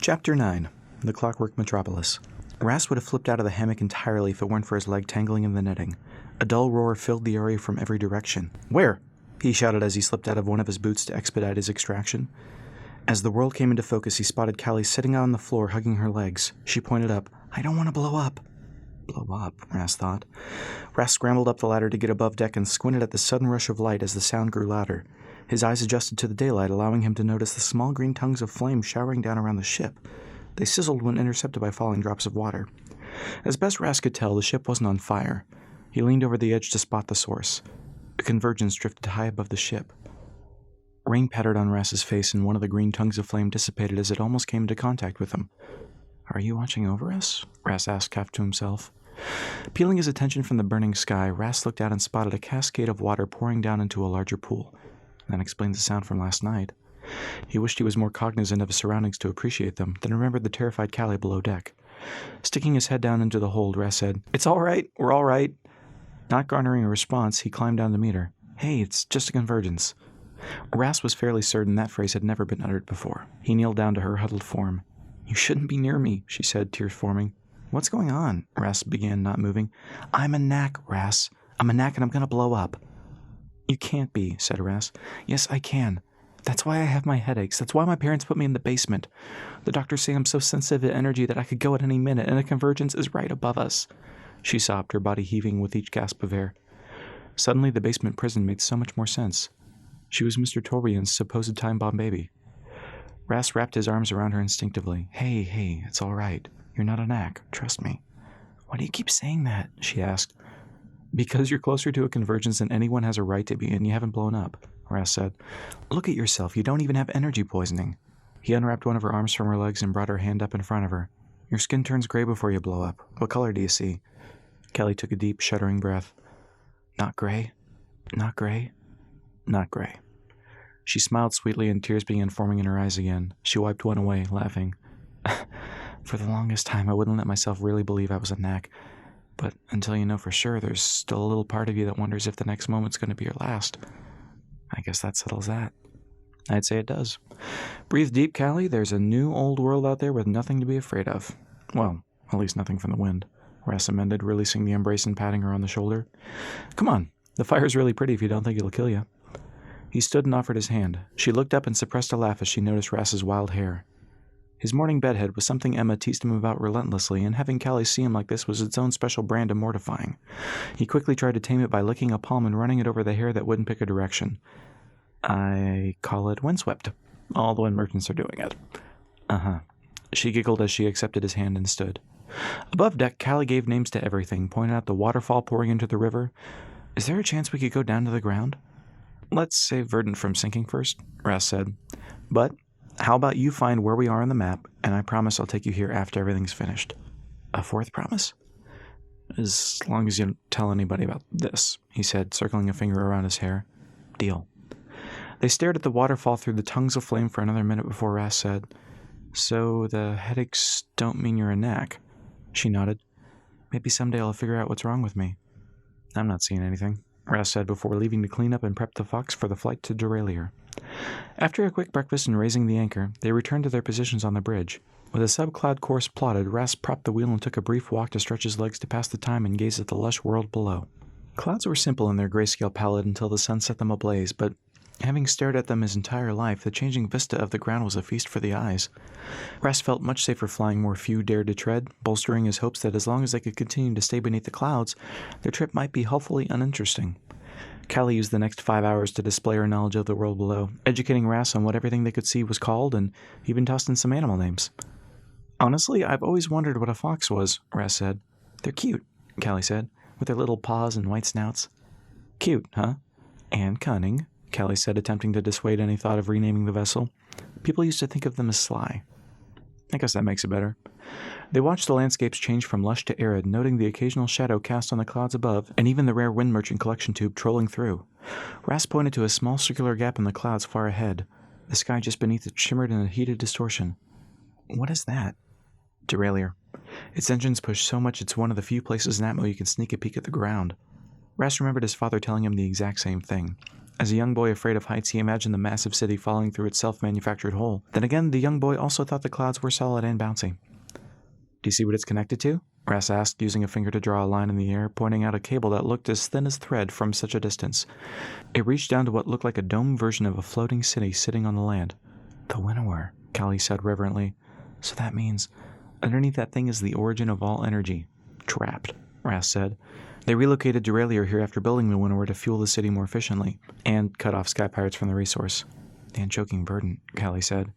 Chapter 9. The Clockwork Metropolis. Ras would have flipped out of the hammock entirely if it weren't for his leg tangling in the netting. A dull roar filled the area from every direction. "Where?" he shouted as he slipped out of one of his boots to expedite his extraction. As the world came into focus, he spotted Callie sitting out on the floor, hugging her legs. She pointed up. "I don't want to blow up." Blow up, Ras thought. Ras scrambled up the ladder to get above deck and squinted at the sudden rush of light as the sound grew louder. His eyes adjusted to the daylight, allowing him to notice the small green tongues of flame showering down around the ship. They sizzled when intercepted by falling drops of water. As best Ras could tell, the ship wasn't on fire. He leaned over the edge to spot the source. A convergence drifted high above the ship. Rain pattered on Ras's face, and one of the green tongues of flame dissipated as it almost came into contact with him. "Are you watching over us?" Ras asked half to himself. Peeling his attention from the burning sky, Ras looked out and spotted a cascade of water pouring down into a larger pool. That explains the sound from last night. He wished he was more cognizant of his surroundings to appreciate them, then remembered the terrified Callie below deck. Sticking his head down into the hold, Ras said, "It's all right, we're all right." Not garnering a response, he climbed down to meet her. "Hey, it's just a convergence." Ras was fairly certain that phrase had never been uttered before. He kneeled down to her huddled form. "You shouldn't be near me," she said, tears forming. "What's going on?" Ras began, not moving. "I'm a knack, Ras. I'm a knack and I'm gonna blow up." "You can't be," said Ras. "Yes, I can. That's why I have my headaches. That's why my parents put me in the basement. The doctors say I'm so sensitive to energy that I could go at any minute, and a convergence is right above us." She sobbed, her body heaving with each gasp of air. Suddenly, the basement prison made so much more sense. She was Mr. Torian's supposed time bomb baby. Ras wrapped his arms around her instinctively. Hey, it's all right. You're not a knack. Trust me." "Why do you keep saying that?" she asked. "Because you're closer to a convergence than anyone has a right to be, and you haven't blown up," Ras said. "Look at yourself. You don't even have energy poisoning." He unwrapped one of her arms from her legs and brought her hand up in front of her. "Your skin turns gray before you blow up. What color do you see?" Callie took a deep, shuddering breath. "Not gray. Not gray. Not gray." She smiled sweetly, and tears began forming in her eyes again. She wiped one away, laughing. "For the longest time, I wouldn't let myself really believe I was a knack. But until you know for sure, there's still a little part of you that wonders if the next moment's going to be your last. I guess that settles that." "I'd say it does. Breathe deep, Callie. There's a new old world out there with nothing to be afraid of. Well, at least nothing from the wind," Ras amended, releasing the embrace and patting her on the shoulder. "Come on. The fire's really pretty if you don't think it'll kill you." He stood and offered his hand. She looked up and suppressed a laugh as she noticed Ras's wild hair. His morning bedhead was something Emma teased him about relentlessly, and having Callie see him like this was its own special brand of mortifying. He quickly tried to tame it by licking a palm and running it over the hair that wouldn't pick a direction. "I call it windswept. All the wind merchants are doing it." "Uh-huh." She giggled as she accepted his hand and stood. Above deck, Callie gave names to everything, pointed out the waterfall pouring into the river. "Is there a chance we could go down to the ground?" "Let's save Verdant from sinking first," Ras said. "But how about you find where we are on the map, and I promise I'll take you here after everything's finished." "A fourth promise?" "As long as you don't tell anybody about this," he said, circling a finger around his hair. "Deal." They stared at the waterfall through the tongues of flame for another minute before Ras said, "So the headaches don't mean you're a knack?" She nodded. "Maybe someday I'll figure out what's wrong with me." "I'm not seeing anything," Ras said before leaving to clean up and prep the Fox for the flight to Derailier. After a quick breakfast and raising the anchor, they returned to their positions on the bridge. With a sub-cloud course plotted, Ras propped the wheel and took a brief walk to stretch his legs to pass the time and gaze at the lush world below. Clouds were simple in their grayscale palette until the sun set them ablaze, but having stared at them his entire life, the changing vista of the ground was a feast for the eyes. Ras felt much safer flying where few dared to tread, bolstering his hopes that as long as they could continue to stay beneath the clouds, their trip might be helpfully uninteresting. Callie used the next 5 hours to display her knowledge of the world below, educating Ras on what everything they could see was called, and even tossed in some animal names. "Honestly, I've always wondered what a fox was," Ras said. "They're cute," Callie said, "with their little paws and white snouts." "Cute, huh? And cunning," Callie said, attempting to dissuade any thought of renaming the vessel. "People used to think of them as sly." "I guess that makes it better." They watched the landscapes change from lush to arid, noting the occasional shadow cast on the clouds above, and even the rare wind merchant collection tube trolling through. Ras pointed to a small circular gap in the clouds far ahead. The sky just beneath it shimmered in a heated distortion. "What is that?" "Derailier. Its engines push so much it's one of the few places in Atmo you can sneak a peek at the ground." Ras remembered his father telling him the exact same thing. As a young boy afraid of heights, he imagined the massive city falling through its self-manufactured hole. Then again, the young boy also thought the clouds were solid and bouncy. Do you see what it's connected to? Ras asked, using a finger to draw a line in the air, pointing out a cable that looked as thin as thread from such a distance. It reached down to what looked like a dome version of a floating city sitting on the land. The winnower, Callie said reverently. So that means, underneath that thing is the origin of all energy. Trapped, Ras said. They relocated Derailier here after building the winnower to fuel the city more efficiently, and cut off sky pirates from the resource. And choking verdant, Callie said.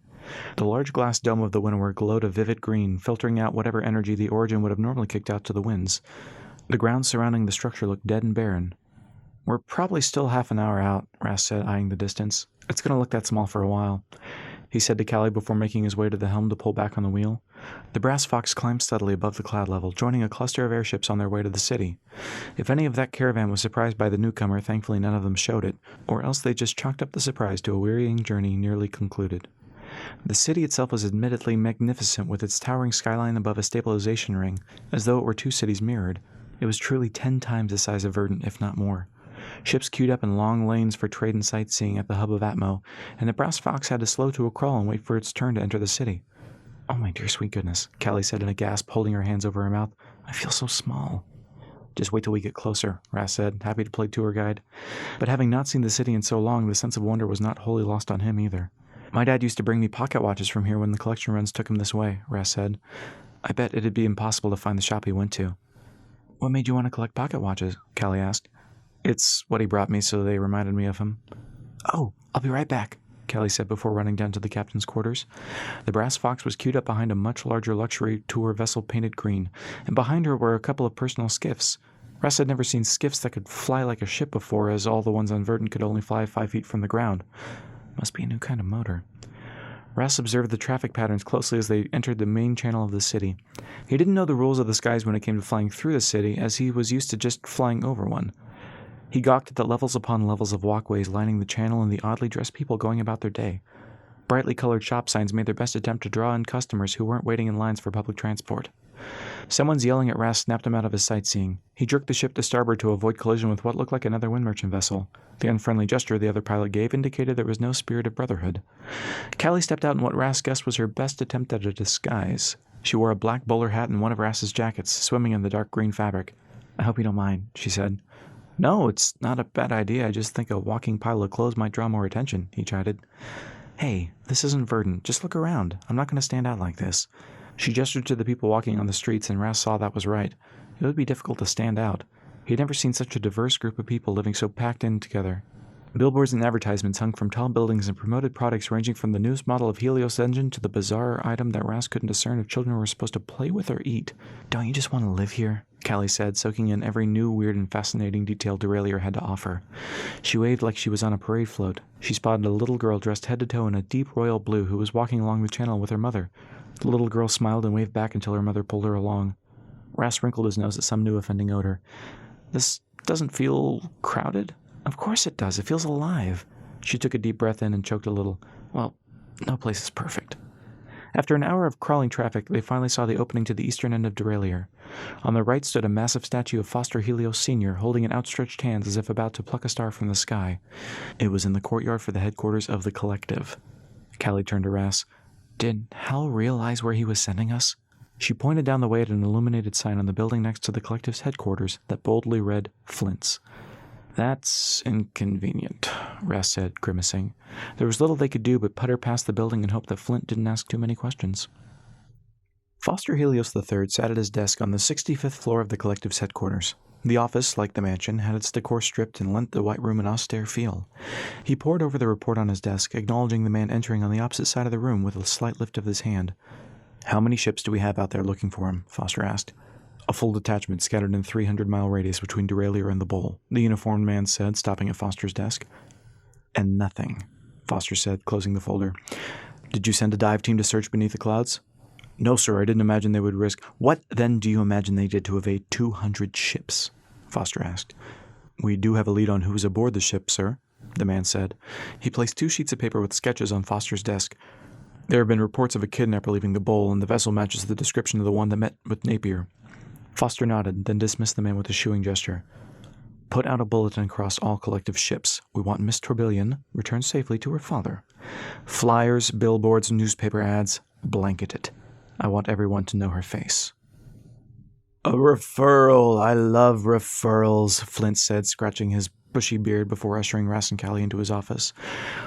The large glass dome of the winnower glowed a vivid green, filtering out whatever energy the origin would have normally kicked out to the winds. The ground surrounding the structure looked dead and barren. We're probably still half an hour out, Ras said, eyeing the distance. It's going to look that small for a while, he said to Callie before making his way to the helm to pull back on the wheel. The brass fox climbed steadily above the cloud level, joining a cluster of airships on their way to the city. If any of that caravan was surprised by the newcomer, thankfully none of them showed it, or else they just chalked up the surprise to a wearying journey nearly concluded. The city itself was admittedly magnificent, with its towering skyline above a stabilization ring, as though it were two cities mirrored. It was truly 10 times the size of Verdant, if not more. Ships queued up in long lanes for trade and sightseeing at the hub of Atmo, and the brass fox had to slow to a crawl and wait for its turn to enter the city. Oh my dear sweet goodness, Callie said in a gasp, holding her hands over her mouth. I feel so small. Just wait till we get closer, Ras said, happy to play tour guide. But having not seen the city in so long, the sense of wonder was not wholly lost on him either. My dad used to bring me pocket watches from here when the collection runs took him this way, Ras said. I bet it'd be impossible to find the shop he went to. What made you want to collect pocket watches? Callie asked. It's what he brought me, so they reminded me of him. Oh, I'll be right back, Callie said before running down to the captain's quarters. The brass fox was queued up behind a much larger luxury tour vessel painted green, and behind her were a couple of personal skiffs. Ras had never seen skiffs that could fly like a ship before, as all the ones on Verdant could only fly 5 feet from the ground. Must be a new kind of motor. Ras observed the traffic patterns closely as they entered the main channel of the city. He didn't know the rules of the skies when it came to flying through the city, as he was used to just flying over one. He gawked at the levels upon levels of walkways lining the channel and the oddly dressed people going about their day. Brightly colored shop signs made their best attempt to draw in customers who weren't waiting in lines for public transport. Someone's yelling at Ras snapped him out of his sightseeing. He jerked the ship to starboard to avoid collision with what looked like another wind merchant vessel. The unfriendly gesture the other pilot gave indicated there was no spirit of brotherhood. Callie stepped out in what Ras guessed was her best attempt at a disguise. She wore a black bowler hat and one of Ras's jackets, swimming in the dark green fabric. I hope you don't mind, she said. No, it's not a bad idea. I just think a walking pile of clothes might draw more attention, he chided. Hey, this isn't Verdant. Just look around. I'm not going to stand out like this. She gestured to the people walking on the streets, and Ras saw that was right. It would be difficult to stand out. He had never seen such a diverse group of people living so packed in together. Billboards and advertisements hung from tall buildings and promoted products ranging from the newest model of Helios engine to the bizarre item that Ras couldn't discern if children were supposed to play with or eat. Don't you just want to live here? Callie said, soaking in every new, weird, and fascinating detail Derailier had to offer. She waved like she was on a parade float. She spotted a little girl dressed head to toe in a deep royal blue who was walking along the channel with her mother. The little girl smiled and waved back until her mother pulled her along. Ras wrinkled his nose at some new offending odor. This doesn't feel crowded? Of course it does. It feels alive. She took a deep breath in and choked a little. Well, no place is perfect. After an hour of crawling traffic, they finally saw the opening to the eastern end of Derailier. On the right stood a massive statue of Foster Helios Sr., holding in outstretched hands as if about to pluck a star from the sky. It was in the courtyard for the headquarters of the Collective. Callie turned to Ras. Did Hal realize where he was sending us? She pointed down the way at an illuminated sign on the building next to the Collective's headquarters that boldly read, Flint's. That's inconvenient, Ras said, grimacing. There was little they could do but putter past the building and hope that Flint didn't ask too many questions. Foster Helios III sat at his desk on the 65th floor of the Collective's headquarters. The office, like the mansion, had its decor stripped and lent the White Room an austere feel. He pored over the report on his desk, acknowledging the man entering on the opposite side of the room with a slight lift of his hand. How many ships do we have out there looking for him? Foster asked. A full detachment scattered in a 300-mile radius between Derailier and the Bowl, the uniformed man said, stopping at Foster's desk. And nothing, Foster said, closing the folder. Did you send a dive team to search beneath the clouds? No, sir, I didn't imagine they would risk. What, then, do you imagine they did to evade 200 ships? Foster asked. We do have a lead on who was aboard the ship, sir, the man said. He placed 2 sheets of paper with sketches on Foster's desk. There have been reports of a kidnapper leaving the Bowl, and the vessel matches the description of the one that met with Napier. Foster nodded, then dismissed the man with a shooing gesture. Put out a bulletin across all collective ships. We want Miss Tourbillon returned safely to her father. Flyers, billboards, newspaper ads, blanket it. I want everyone to know her face." "A referral! I love referrals," Flint said, scratching his bushy beard before ushering Ras and Callie into his office.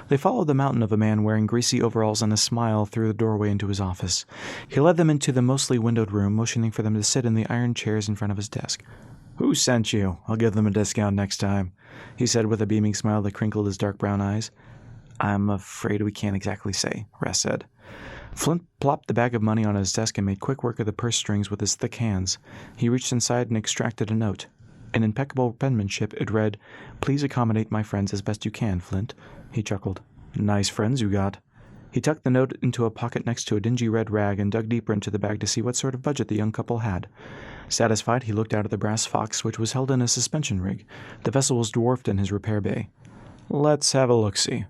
They followed the mountain of a man wearing greasy overalls and a smile through the doorway into his office. He led them into the mostly windowed room, motioning for them to sit in the iron chairs in front of his desk. "Who sent you? I'll give them a discount next time," he said with a beaming smile that crinkled his dark brown eyes. "I'm afraid we can't exactly say," Ras said. Flint plopped the bag of money on his desk and made quick work of the purse strings with his thick hands. He reached inside and extracted a note. In impeccable penmanship, it read, "Please accommodate my friends as best you can, Flint." He chuckled. "Nice friends you got." He tucked the note into a pocket next to a dingy red rag and dug deeper into the bag to see what sort of budget the young couple had. Satisfied, he looked out at the brass fox, which was held in a suspension rig. The vessel was dwarfed in his repair bay. "Let's have a look-see."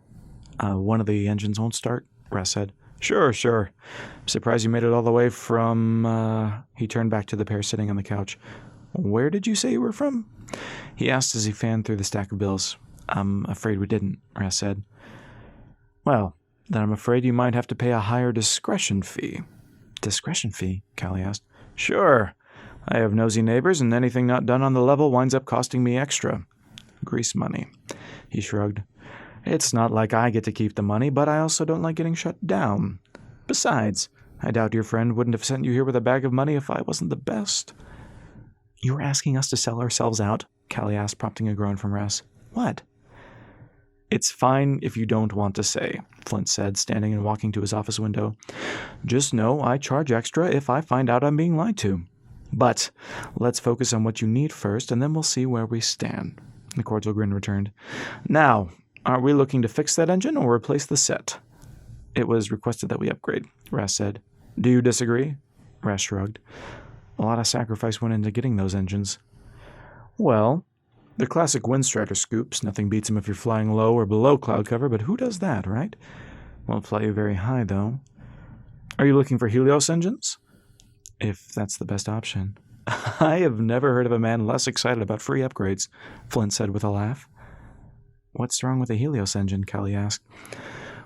One of the engines won't start," Ras said. Sure. Surprised you made it all the way from, He turned back to the pair sitting on the couch. "Where did you say you were from?" he asked as he fanned through the stack of bills. "I'm afraid we didn't," Ras said. "Well, then I'm afraid you might have to pay a higher discretion fee." "Discretion fee?" Callie asked. "Sure. I have nosy neighbors, and anything not done on the level winds up costing me extra. Grease money." He shrugged. "It's not like I get to keep the money, but I also don't like getting shut down. Besides, I doubt your friend wouldn't have sent you here with a bag of money if I wasn't the best." "You were asking us to sell ourselves out?" Callie asked, prompting a groan from Ras. "What?" "It's fine if you don't want to say," Flint said, standing and walking to his office window. "Just know I charge extra if I find out I'm being lied to. But let's focus on what you need first, and then we'll see where we stand." The cordial grin returned. "Now, are we looking to fix that engine or replace the set?" "It was requested that we upgrade," Ras said. "Do you disagree?" Ras shrugged. "A lot of sacrifice went into getting those engines." "Well, the classic Windstrider scoops. Nothing beats them if you're flying low or below cloud cover, but who does that, right? Won't fly you very high, though." "Are you looking for Helios engines?" "If that's the best option." "I have never heard of a man less excited about free upgrades," Flint said with a laugh. "What's wrong with a Helios engine?" Callie asked.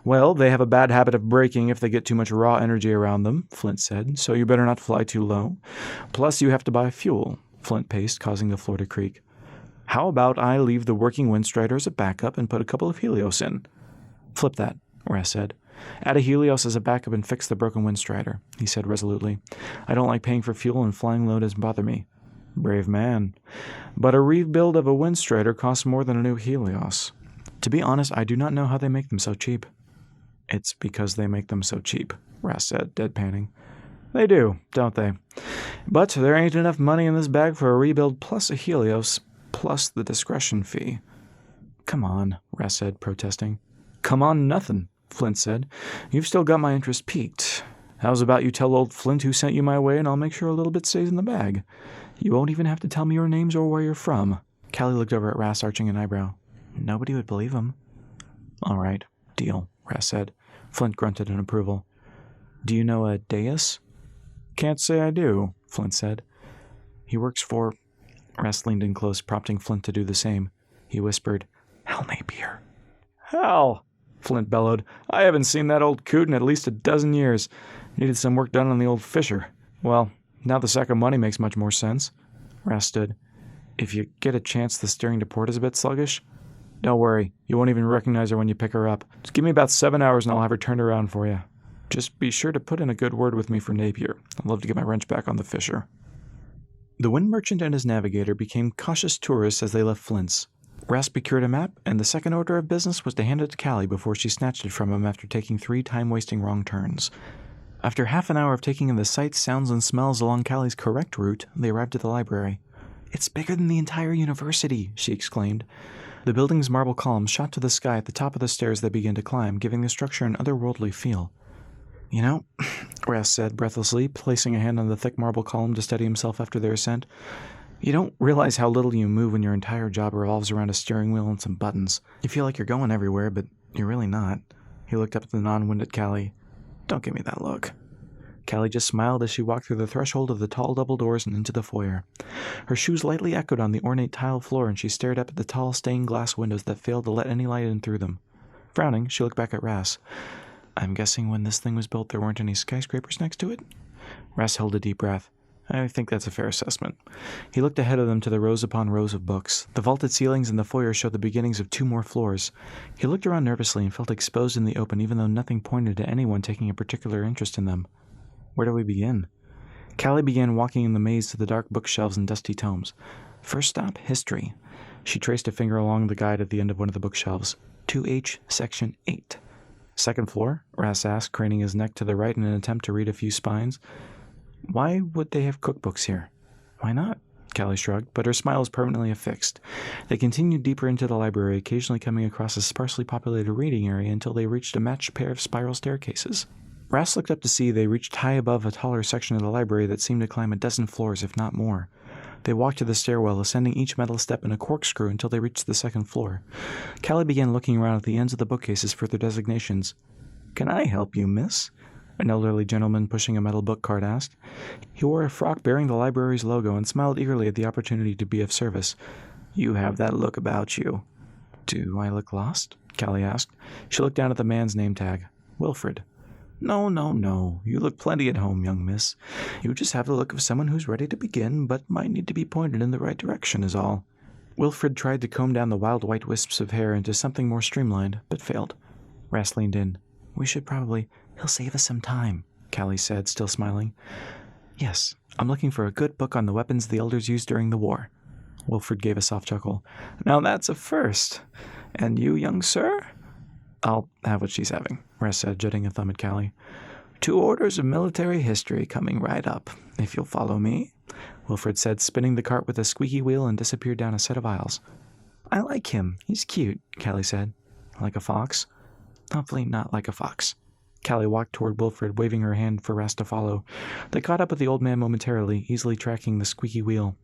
"Well, they have a bad habit of breaking if they get too much raw energy around them," Flint said, "so you better not fly too low. Plus, you have to buy fuel." Flint paced, causing the floor to creak. "How about I leave the working Windstrider as a backup and put a couple of Helios in?" "Flip that," Ras said. "Add a Helios as a backup and fix the broken Windstrider," he said resolutely. "I don't like paying for fuel, and flying low doesn't bother me." "Brave man. But a rebuild of a Windstrider costs more than a new Helios." "To be honest, I do not know how they make them so cheap." "It's because they make them so cheap," Ras said, deadpanning. "They do, don't they? But there ain't enough money in this bag for a rebuild plus a Helios, plus the discretion fee." "Come on," Ras said, protesting. "Come on nothing," Flint said. "You've still got my interest piqued. How's about you tell old Flint who sent you my way, and I'll make sure a little bit stays in the bag. You won't even have to tell me your names or where you're from." Callie looked over at Ras, arching an eyebrow. "Nobody would believe him." "All right, deal," Ras said. Flint grunted in approval. "Do you know a Deus?" "Can't say I do," Flint said. "He works for—" Ras leaned in close, prompting Flint to do the same. He whispered, "Hal Napier." "Hal!" Flint bellowed. "I haven't seen that old coot in at least a dozen years. Needed some work done on the old Fisher. Well, now the sack of money makes much more sense." Ras stood. "If you get a chance, the steering to port is a bit sluggish." "Don't worry. You won't even recognize her when you pick her up. Just give me about 7 hours and I'll have her turned around for you. Just be sure to put in a good word with me for Napier. I'd love to get my wrench back on the Fisher." The wind merchant and his navigator became cautious tourists as they left Flint's. Ras procured a map, and the second order of business was to hand it to Callie before she snatched it from him after taking 3 time-wasting wrong turns. After half an hour of taking in the sights, sounds, and smells along Callie's correct route, they arrived at the library. "It's bigger than the entire university," she exclaimed. The building's marble columns shot to the sky at the top of the stairs they began to climb, giving the structure an otherworldly feel. "You know," Ras said breathlessly, placing a hand on the thick marble column to steady himself after their ascent, "you don't realize how little you move when your entire job revolves around a steering wheel and some buttons. You feel like you're going everywhere, but you're really not." He looked up at the non-winded Callie. "Don't give me that look." Callie just smiled as she walked through the threshold of the tall double doors and into the foyer. Her shoes lightly echoed on the ornate tile floor, and she stared up at the tall stained glass windows that failed to let any light in through them. Frowning, she looked back at Ras. I'm guessing when this thing was built there weren't any skyscrapers next to it? Ras held a deep breath. I think that's a fair assessment. He looked ahead of them to the rows upon rows of books. The vaulted ceilings in the foyer showed the beginnings of 2 more floors. He looked around nervously and felt exposed in the open, even though nothing pointed to anyone taking a particular interest in them. Where do we begin? Callie began walking in the maze to the dark bookshelves and dusty tomes. First stop, history. She traced a finger along the guide at the end of one of the bookshelves. 2H, section 8. Second floor? Ras asked, craning his neck to the right in an attempt to read a few spines. Why would they have cookbooks here? Why not? Callie shrugged, but her smile was permanently affixed. They continued deeper into the library, occasionally coming across a sparsely populated reading area until they reached a matched pair of spiral staircases. Ras looked up to see they reached high above a taller section of the library that seemed to climb a dozen floors, if not more. They walked to the stairwell, ascending each metal step in a corkscrew until they reached the second floor. Callie began looking around at the ends of the bookcases for their designations. Can I help you, miss? An elderly gentleman pushing a metal book cart asked. He wore a frock bearing the library's logo and smiled eagerly at the opportunity to be of service. You have that look about you. Do I look lost? Callie asked. She looked down at the man's name tag. Wilfred. No. You look plenty at home, young miss. You just have the look of someone who's ready to begin, but might need to be pointed in the right direction is all. Wilfred tried to comb down the wild white wisps of hair into something more streamlined, but failed. Ras leaned in. We should probably... He'll save us some time, Callie said, still smiling. Yes, I'm looking for a good book on the weapons the elders used during the war. Wilfred gave a soft chuckle. Now that's a first. And you, young sir? I'll have what she's having, Ras said, jutting a thumb at Callie. 2 orders of military history coming right up, if you'll follow me, Wilfred said, spinning the cart with a squeaky wheel and disappeared down a set of aisles. I like him. He's cute, Callie said. Like a fox? Hopefully not like a fox. Callie walked toward Wilfred, waving her hand for Ras to follow. They caught up with the old man momentarily, easily tracking the squeaky wheel.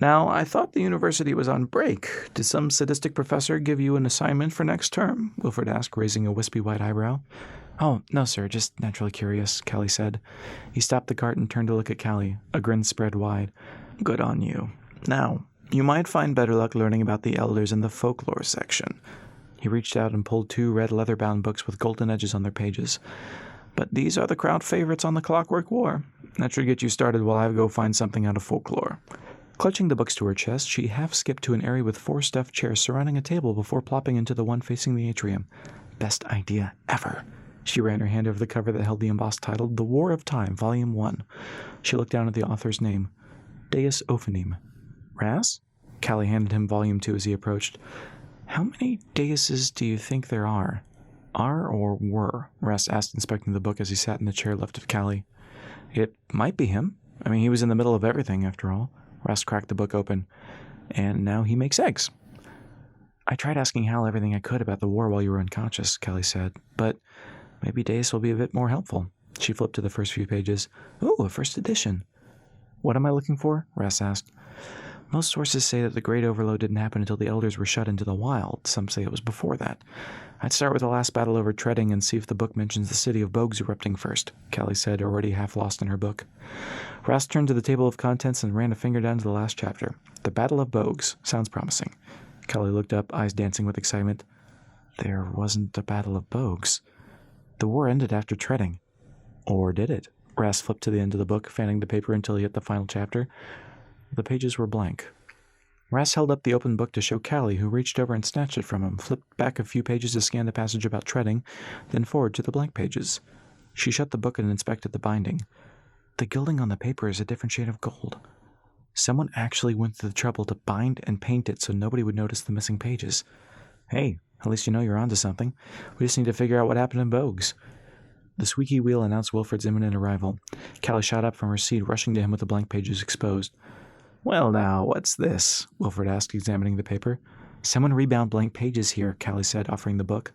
Now, I thought the university was on break. Did some sadistic professor give you an assignment for next term? Wilfred asked, raising a wispy white eyebrow. Oh, no, sir, just naturally curious, Callie said. He stopped the cart and turned to look at Callie. A grin spread wide. Good on you. Now, you might find better luck learning about the elders in the folklore section. He reached out and pulled 2 red leather-bound books with golden edges on their pages. But these are the crowd favorites on the Clockwork War. That should get you started while I go find something out of folklore. Clutching the books to her chest, she half-skipped to an area with 4 stuffed chairs surrounding a table before plopping into the one facing the atrium. Best idea ever. She ran her hand over the cover that held the embossed title, The War of Time, Volume 1. She looked down at the author's name. Deus Ophanim. Ras? Callie handed him Volume 2 as he approached. How many deuses do you think there are? Are or were? Ras asked, inspecting the book as he sat in the chair left of Callie. It might be him. I mean, he was in the middle of everything, after all. Ras cracked the book open. And now he makes eggs. I tried asking Hal everything I could about the war while you were unconscious, Callie said, but maybe Deus will be a bit more helpful. She flipped to the first few pages. Ooh, a first edition. What am I looking for? Ras asked. Most sources say that the Great Overload didn't happen until the elders were shut into the wild. Some say it was before that. I'd start with the last battle over Treading and see if the book mentions the city of Bogues erupting first, Callie said, already half lost in her book. Ras turned to the table of contents and ran a finger down to the last chapter. The Battle of Bogues. Sounds promising. Callie looked up, eyes dancing with excitement. There wasn't a Battle of Bogues. The war ended after Treading. Or did it? Ras flipped to the end of the book, fanning the paper until he hit the final chapter. The pages were blank. Ras held up the open book to show Callie, who reached over and snatched it from him, flipped back a few pages to scan the passage about Treading, then forward to the blank pages. She shut the book and inspected the binding. The gilding on the paper is a different shade of gold. Someone actually went to the trouble to bind and paint it so nobody would notice the missing pages. Hey, at least you know you're onto something. We just need to figure out what happened in Bogues. The squeaky wheel announced Wilfred's imminent arrival. Callie shot up from her seat, rushing to him with the blank pages exposed. Well now, what's this? Wilfred asked, examining the paper. Someone rebound blank pages here, Callie said, offering the book.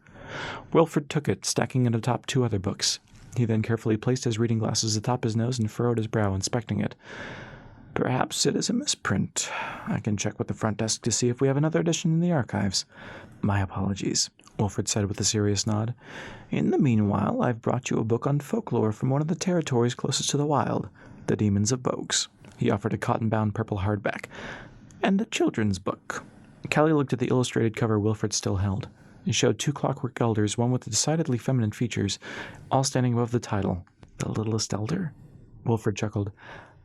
Wilfred took it, stacking it atop 2 other books. He then carefully placed his reading glasses atop his nose and furrowed his brow, inspecting it. Perhaps it is a misprint. I can check with the front desk to see if we have another edition in the archives. My apologies, Wilfred said with a serious nod. In the meanwhile, I've brought you a book on folklore from one of the territories closest to the wild, the Demons of Bogues. He offered a cotton-bound purple hardback. And a children's book. Callie looked at the illustrated cover Wilfred still held. It showed 2 clockwork elders, one with decidedly feminine features, all standing above the title, The Littlest Elder. Wilfred chuckled.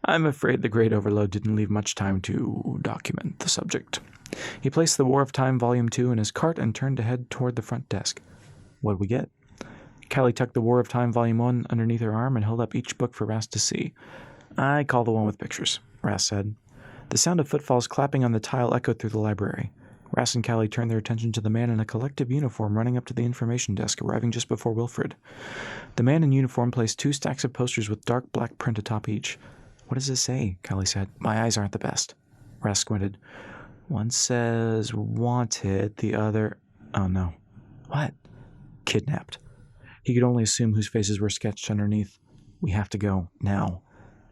I'm afraid the Great Overload didn't leave much time to document the subject. He placed The War of Time Volume 2 in his cart and turned to head toward the front desk. What'd we get? Callie tucked The War of Time Volume 1 underneath her arm and held up each book for Rast to see. I call the one with pictures, Rast said. The sound of footfalls clapping on the tile echoed through the library. Rast and Callie turned their attention to the man in a collective uniform running up to the information desk, arriving just before Wilfred. The man in uniform placed 2 stacks of posters with dark black print atop each. What does it say? Callie said. My eyes aren't the best. Rast squinted. One says wanted, the other... Oh no. What? Kidnapped. He could only assume whose faces were sketched underneath. We have to go, now.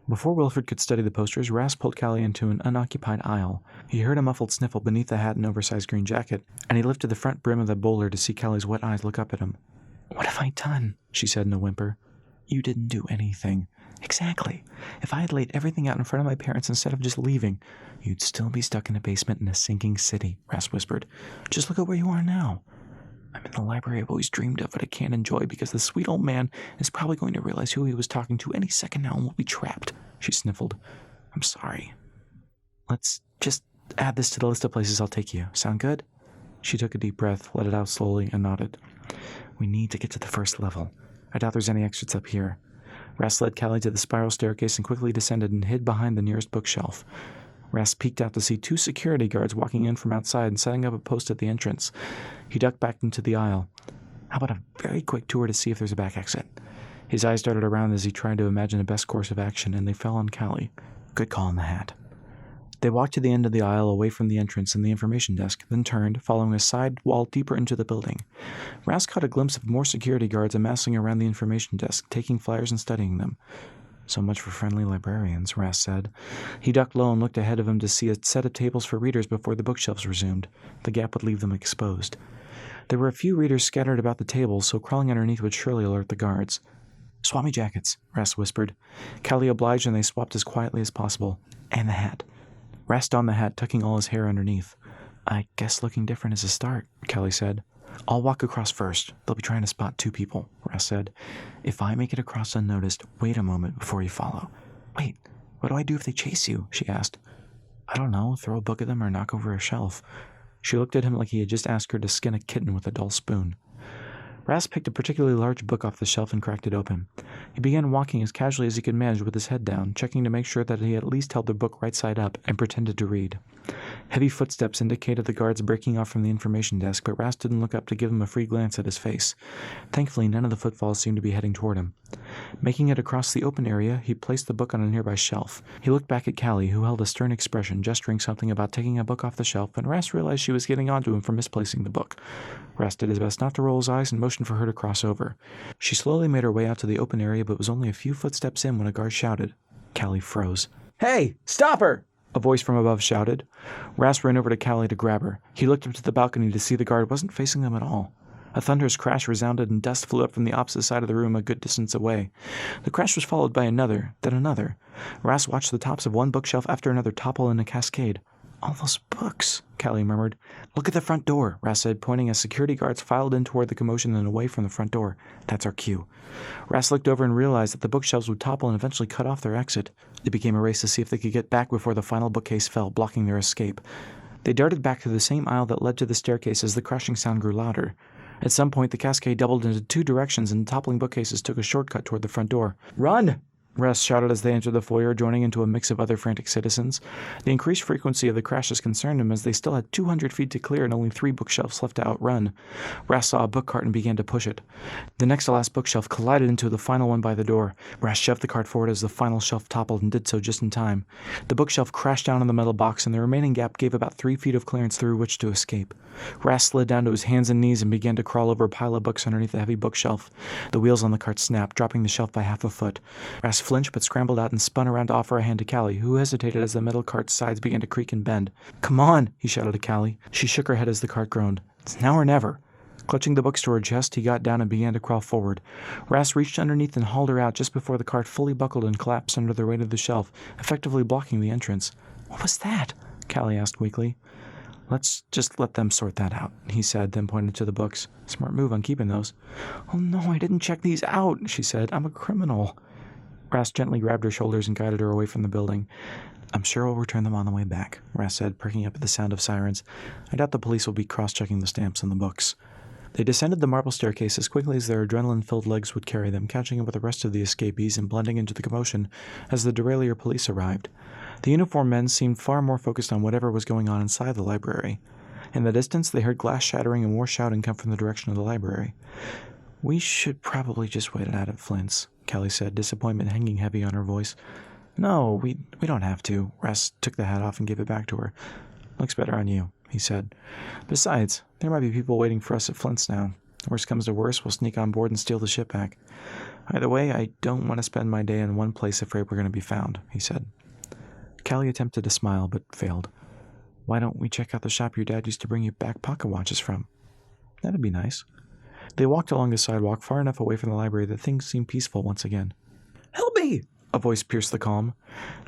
Before Wilfred could study the posters, Rast pulled Callie into an unoccupied aisle. He heard a muffled sniffle beneath the hat and oversized green jacket, and he lifted the front brim of the bowler to see Callie's wet eyes look up at him. What have I done? She said in a whimper. You didn't do anything. Exactly. If I had laid everything out in front of my parents instead of just leaving, you'd still be stuck in a basement in a sinking city, Rast whispered. Just look at where you are now. I'm in the library I've always dreamed of, but I can't enjoy because the sweet old man is probably going to realize who he was talking to any second now and we'll be trapped, she sniffled. I'm sorry. Let's just add this to the list of places I'll take you. Sound good? She took a deep breath, let it out slowly, and nodded. We need to get to the first level. I doubt there's any exits up here. Rast led Callie to the spiral staircase and quickly descended and hid behind the nearest bookshelf. Rast peeked out to see 2 security guards walking in from outside and setting up a post at the entrance. He ducked back into the aisle. How about a very quick tour to see if there's a back exit? His eyes darted around as he tried to imagine the best course of action, and they fell on Callie. Good call on the hat. They walked to the end of the aisle away from the entrance and the information desk, then turned, following a side wall deeper into the building. Rast caught a glimpse of more security guards amassing around the information desk, taking flyers and studying them. So much for friendly librarians, Rast said. He ducked low and looked ahead of him to see a set of tables for readers before the bookshelves resumed. The gap would leave them exposed. There were a few readers scattered about the tables, so crawling underneath would surely alert the guards. Swap me jackets, Rast whispered. Callie obliged and they swapped as quietly as possible. And the hat. Rast donned the hat, tucking all his hair underneath. I guess looking different is a start, Callie said. I'll walk across first. They'll be trying to spot 2 people, Rast said. If I make it across unnoticed, wait a moment before you follow. Wait, what do I do if they chase you? She asked. I don't know, throw a book at them or knock over a shelf. She looked at him like he had just asked her to skin a kitten with a dull spoon. Rast picked a particularly large book off the shelf and cracked it open. He began walking as casually as he could manage with his head down, checking to make sure that he at least held the book right side up, and pretended to read. Heavy footsteps indicated the guards breaking off from the information desk, but Rast didn't look up to give him a free glance at his face. Thankfully, none of the footfalls seemed to be heading toward him. Making it across the open area, he placed the book on a nearby shelf. He looked back at Callie, who held a stern expression, gesturing something about taking a book off the shelf, and Rast realized she was getting onto him for misplacing the book. Rast did his best not to roll his eyes and motioned for her to cross over. She slowly made her way out to the open area, but was only a few footsteps in when a guard shouted. Callie froze. Hey, stop her! A voice from above shouted. Rast ran over to Callie to grab her. He looked up to the balcony to see the guard wasn't facing them at all. A thunderous crash resounded and dust flew up from the opposite side of the room a good distance away. The crash was followed by another, then another. Rast watched the tops of one bookshelf after another topple in a cascade. All those books, Callie murmured. Look at the front door, Rast said, pointing as security guards filed in toward the commotion and away from the front door. That's our cue. Rast looked over and realized that the bookshelves would topple and eventually cut off their exit. It became a race to see if they could get back before the final bookcase fell, blocking their escape. They darted back through the same aisle that led to the staircase as the crashing sound grew louder. At some point, the cascade doubled into 2 directions and the toppling bookcases took a shortcut toward the front door. Run! Rast shouted as they entered the foyer, joining into a mix of other frantic citizens. The increased frequency of the crashes concerned him as they still had 200 feet to clear and only 3 bookshelves left to outrun. Rast saw a book cart and began to push it. The next to last bookshelf collided into the final one by the door. Rast shoved the cart forward as the final shelf toppled and did so just in time. The bookshelf crashed down on the metal box and the remaining gap gave about 3 feet of clearance through which to escape. Rast slid down to his hands and knees and began to crawl over a pile of books underneath the heavy bookshelf. The wheels on the cart snapped, dropping the shelf by half a foot. Rast flinched but scrambled out and spun around to offer a hand to Callie, who hesitated as the metal cart's sides began to creak and bend. "Come on," he shouted to Callie. She shook her head as the cart groaned. "It's now or never." Clutching the books to her chest, he got down and began to crawl forward. Ras reached underneath and hauled her out just before the cart fully buckled and collapsed under the weight of the shelf, effectively blocking the entrance. "What was that?" Callie asked weakly. "Let's just let them sort that out," he said, then pointed to the books. "Smart move on keeping those." "Oh no, I didn't check these out," she said. "I'm a criminal." Ras gently grabbed her shoulders and guided her away from the building. "I'm sure we'll return them on the way back," Ras said, perking up at the sound of sirens. "I doubt the police will be cross-checking the stamps on the books." They descended the marble staircase as quickly as their adrenaline-filled legs would carry them, catching up with the rest of the escapees and blending into the commotion as the derailleur police arrived. The uniformed men seemed far more focused on whatever was going on inside the library. In the distance, they heard glass shattering and more shouting come from the direction of the library. "We should probably just wait it out at Flint's," Callie said, disappointment hanging heavy on her voice. "No, we don't have to." Ras took the hat off and gave it back to her. "Looks better on you," he said. "Besides, there might be people waiting for us at Flint's now. Worst comes to worst, we'll sneak on board and steal the ship back. Either way, I don't want to spend my day in one place afraid we're going to be found," he said. Callie attempted to smile, but failed. "Why don't we check out the shop your dad used to bring you back pocket watches from?" "That'd be nice." They walked along the sidewalk far enough away from the library that things seemed peaceful once again. "Help me!" A voice pierced the calm.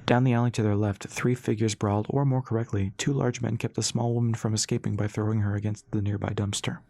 Down the alley to their left, 3 figures brawled, or more correctly, 2 large men kept the small woman from escaping by throwing her against the nearby dumpster.